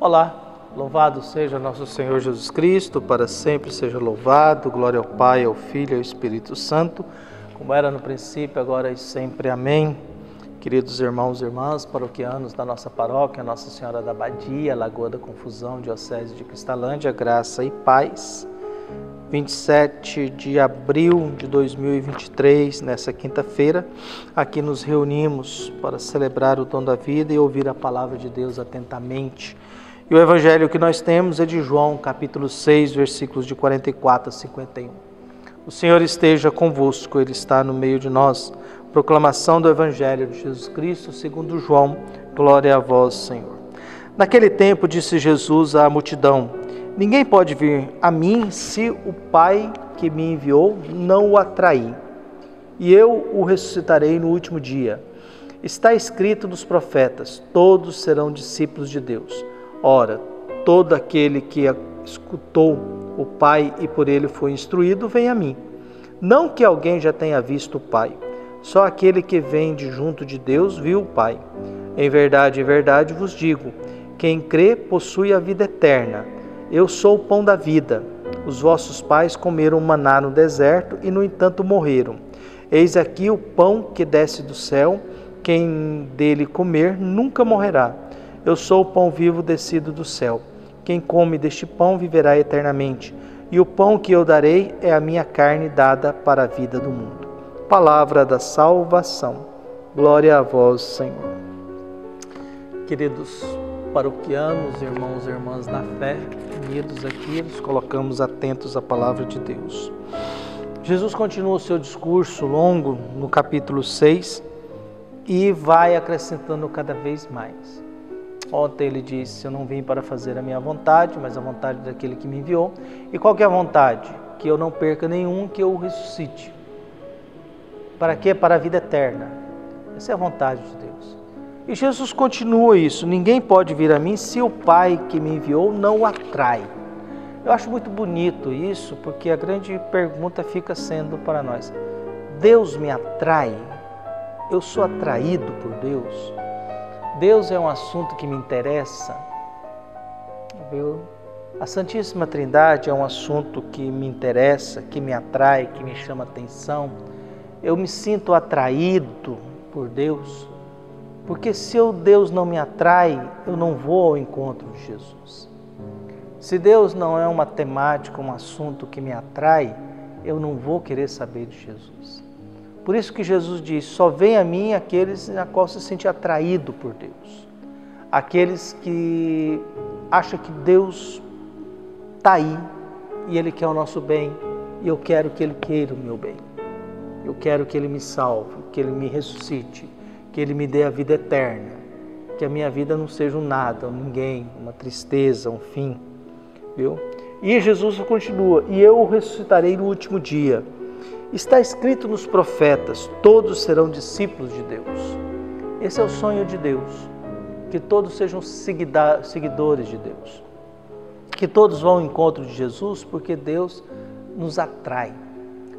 Olá, louvado seja nosso Senhor Jesus Cristo, para sempre seja louvado, glória ao Pai, ao Filho e ao Espírito Santo, como era no princípio, agora e sempre. Amém. Queridos irmãos e irmãs, paroquianos da nossa paróquia, Nossa Senhora da Abadia, Lagoa da Confusão, Diocese de Cristalândia, graça e paz. 27 de abril de 2023, nessa quinta-feira, aqui nos reunimos para celebrar o dom da vida e ouvir a palavra de Deus atentamente. E o evangelho que nós temos é de João, capítulo 6, versículos de 44 a 51. O Senhor esteja convosco, Ele está no meio de nós. Proclamação do evangelho de Jesus Cristo, segundo João. Glória a vós, Senhor. Naquele tempo disse Jesus à multidão: ninguém pode vir a mim se o Pai que me enviou não o atrair, e eu o ressuscitarei no último dia. Está escrito nos profetas: todos serão discípulos de Deus. Ora, todo aquele que escutou o Pai e por ele foi instruído, vem a mim. Não que alguém já tenha visto o Pai, só aquele que vem de junto de Deus viu o Pai. Em verdade vos digo, quem crê possui a vida eterna. Eu sou o pão da vida. Os vossos pais comeram maná no deserto e, no entanto, morreram. Eis aqui o pão que desce do céu. Quem dele comer nunca morrerá. Eu sou o pão vivo descido do céu. Quem come deste pão viverá eternamente. E o pão que eu darei é a minha carne dada para a vida do mundo. Palavra da salvação. Glória a vós, Senhor. Queridos paroquianos, irmãos e irmãs na fé, unidos aqui, nos colocamos atentos à palavra de Deus. Jesus continua o seu discurso longo no capítulo 6 e vai acrescentando cada vez mais. Ontem ele disse: eu não vim para fazer a minha vontade, mas a vontade daquele que me enviou. E qual que é a vontade? Que eu não perca nenhum, que eu o ressuscite. Para quê? Para a vida eterna. Essa é a vontade de Deus. E Jesus continua isso: ninguém pode vir a mim se o Pai que me enviou não o atrai. Eu acho muito bonito isso, porque a grande pergunta fica sendo para nós: Deus me atrai? Eu sou atraído por Deus? Deus é um assunto que me interessa? A Santíssima Trindade é um assunto que me interessa, que me atrai, que me chama atenção. Eu me sinto atraído por Deus? Porque se Deus não me atrai, eu não vou ao encontro de Jesus. Se Deus não é uma temática, um assunto que me atrai, eu não vou querer saber de Jesus. Por isso que Jesus diz: só vem a mim aqueles na qual se sente atraído por Deus. Aqueles que acham que Deus está aí e Ele quer o nosso bem, e eu quero que Ele queira o meu bem. Eu quero que Ele me salve, que Ele me ressuscite, que Ele me dê a vida eterna, que a minha vida não seja um nada, um ninguém, uma tristeza, um fim. Viu? E Jesus continua: e eu o ressuscitarei no último dia. Está escrito nos profetas: todos serão discípulos de Deus. Esse é o sonho de Deus, que todos sejam seguidores de Deus, que todos vão ao encontro de Jesus, porque Deus nos atrai.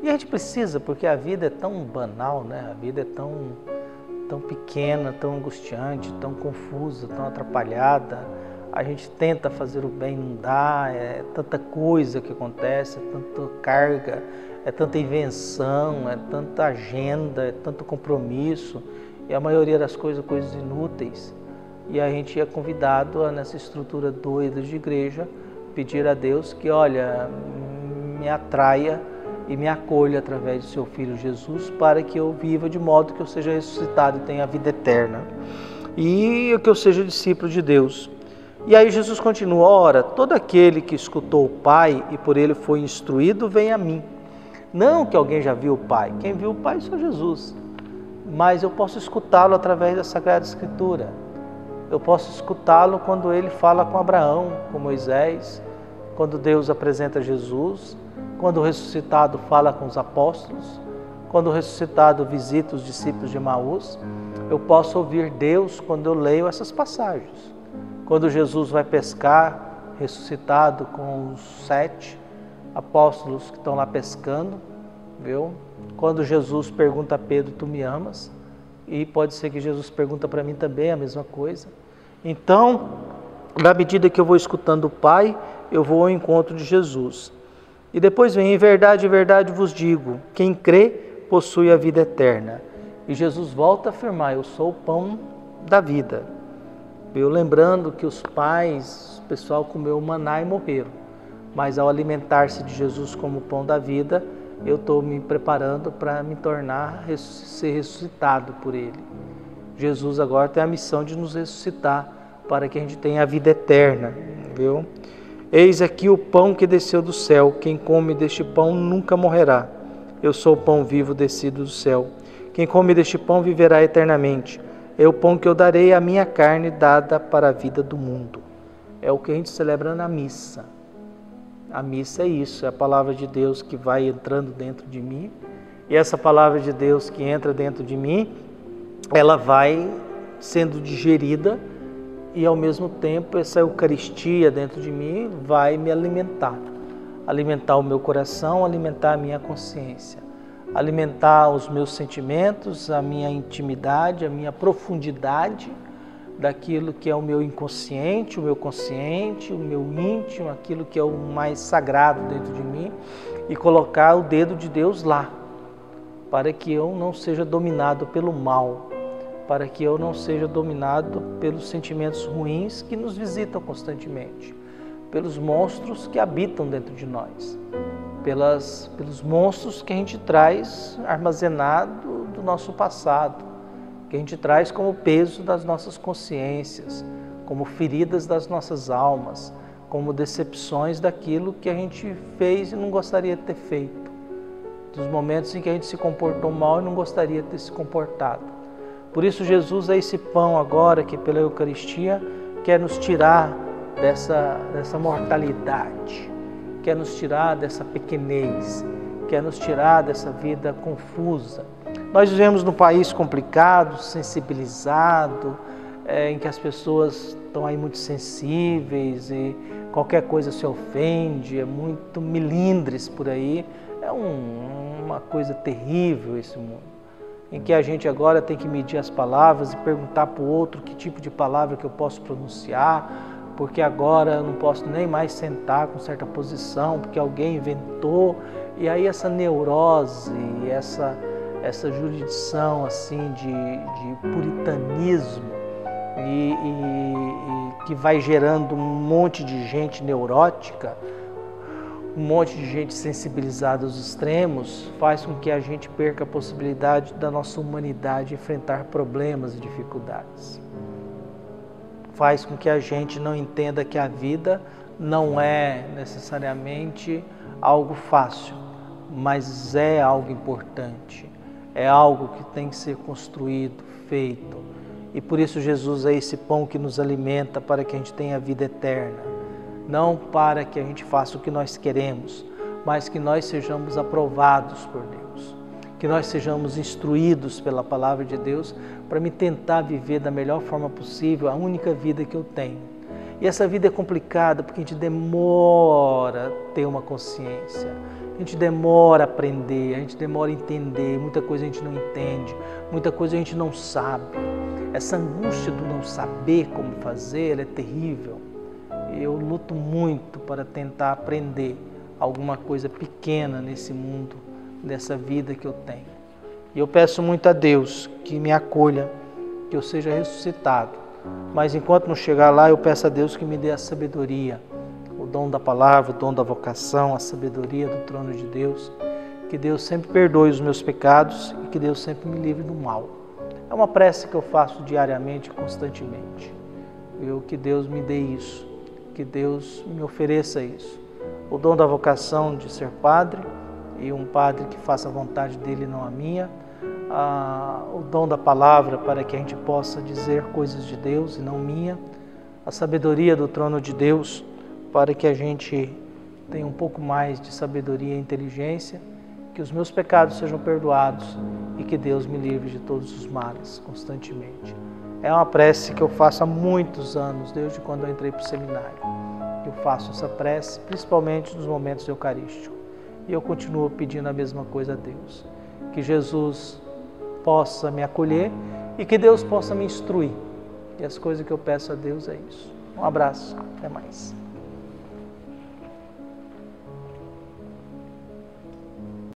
E a gente precisa, porque a vida é tão banal, né? A vida é tão pequena, tão angustiante, tão confusa, tão atrapalhada. A gente tenta fazer o bem, não dá, é tanta coisa que acontece, é tanta carga, é tanta invenção, é tanta agenda, é tanto compromisso, e a maioria das coisas inúteis. E a gente é convidado a, nessa estrutura doida de igreja, pedir a Deus que, olha, me atraia e me acolha através de seu Filho Jesus, para que eu viva de modo que eu seja ressuscitado e tenha a vida eterna, e que eu seja discípulo de Deus. E aí Jesus continua: ora, todo aquele que escutou o Pai e por ele foi instruído, vem a mim. Não que alguém já viu o Pai, quem viu o Pai é só Jesus, mas eu posso escutá-lo através da Sagrada Escritura. Eu posso escutá-lo quando ele fala com Abraão, com Moisés, quando Deus apresenta Jesus, quando o ressuscitado fala com os apóstolos, quando o ressuscitado visita os discípulos de Emaús. Eu posso ouvir Deus quando eu leio essas passagens. Quando Jesus vai pescar, ressuscitado com os 7 apóstolos que estão lá pescando, viu? Quando Jesus pergunta a Pedro: tu me amas? E pode ser que Jesus pergunta para mim também a mesma coisa. Então, Na medida que eu vou escutando o Pai, eu vou ao encontro de Jesus. E depois vem, em verdade vos digo, quem crê possui a vida eterna. E Jesus volta a afirmar, eu sou o pão da vida. Eu lembrando que os pais, o pessoal comeu maná e morreram. Mas ao alimentar-se de Jesus como pão da vida, eu estou me preparando para me tornar, ser ressuscitado por Ele. Jesus agora tem a missão de nos ressuscitar, para que a gente tenha a vida eterna, viu? Eis aqui o pão que desceu do céu, quem come deste pão nunca morrerá. Eu sou o pão vivo descido do céu. Quem come deste pão viverá eternamente. É o pão que eu darei, a minha carne dada para a vida do mundo. É o que a gente celebra na missa. A missa é isso, é a palavra de Deus que vai entrando dentro de mim. E essa palavra de Deus que entra dentro de mim, ela vai sendo digerida e ao mesmo tempo essa Eucaristia dentro de mim vai me alimentar. Alimentar o meu coração, alimentar a minha consciência. Alimentar os meus sentimentos, a minha intimidade, a minha profundidade daquilo que é o meu inconsciente, o meu consciente, o meu íntimo, aquilo que é o mais sagrado dentro de mim e colocar o dedo de Deus lá, para que eu não seja dominado pelo mal, para que eu não seja dominado pelos sentimentos ruins que nos visitam constantemente, pelos monstros que habitam dentro de nós, pelos monstros que a gente traz armazenado do nosso passado, que a gente traz como peso das nossas consciências, como feridas das nossas almas, como decepções daquilo que a gente fez e não gostaria de ter feito, dos momentos em que a gente se comportou mal e não gostaria de ter se comportado. Por isso Jesus é esse pão agora que pela Eucaristia quer nos tirar dessa mortalidade, quer nos tirar dessa pequenez, quer nos tirar dessa vida confusa. Nós vivemos num país complicado, sensibilizado, em que as pessoas estão aí muito sensíveis e qualquer coisa se ofende, é muito melindres por aí. É uma coisa terrível esse mundo, em que a gente agora tem que medir as palavras e perguntar para o outro que tipo de palavra que eu posso pronunciar, porque agora eu não posso nem mais sentar com certa posição, porque alguém inventou. E aí essa neurose, essa jurisdição assim de puritanismo e que vai gerando um monte de gente neurótica, um monte de gente sensibilizada aos extremos, faz com que a gente perca a possibilidade da nossa humanidade enfrentar problemas e dificuldades. Faz com que a gente não entenda que a vida não é necessariamente algo fácil, mas é algo importante, é algo que tem que ser construído, feito. E por isso Jesus é esse pão que nos alimenta para que a gente tenha a vida eterna. Não para que a gente faça o que nós queremos, mas que nós sejamos aprovados por Deus, que nós sejamos instruídos pela palavra de Deus para me tentar viver da melhor forma possível a única vida que eu tenho. E essa vida é complicada porque a gente demora a ter uma consciência, a gente demora a aprender, a gente demora a entender, muita coisa a gente não entende, muita coisa a gente não sabe. Essa angústia do não saber como fazer, ela é terrível. Eu luto muito para tentar aprender alguma coisa pequena nesse mundo, nessa vida que eu tenho. E eu peço muito a Deus que me acolha, que eu seja ressuscitado. Mas enquanto não chegar lá, eu peço a Deus que me dê a sabedoria, o dom da palavra, o dom da vocação, a sabedoria do trono de Deus. Que Deus sempre perdoe os meus pecados e que Deus sempre me livre do mal. É uma prece que eu faço diariamente, constantemente. Que Deus me dê isso. Que Deus me ofereça isso. O dom da vocação de ser padre e um padre que faça a vontade dele, não a minha. O dom da palavra para que a gente possa dizer coisas de Deus e não minha. A sabedoria do trono de Deus para que a gente tenha um pouco mais de sabedoria e inteligência. Que os meus pecados sejam perdoados e que Deus me livre de todos os males constantemente. É uma prece que eu faço há muitos anos, desde quando eu entrei para o seminário. Eu faço essa prece, principalmente nos momentos eucarísticos. E eu continuo pedindo a mesma coisa a Deus. Que Jesus possa me acolher e que Deus possa me instruir. E as coisas que eu peço a Deus é isso. Um abraço, até mais.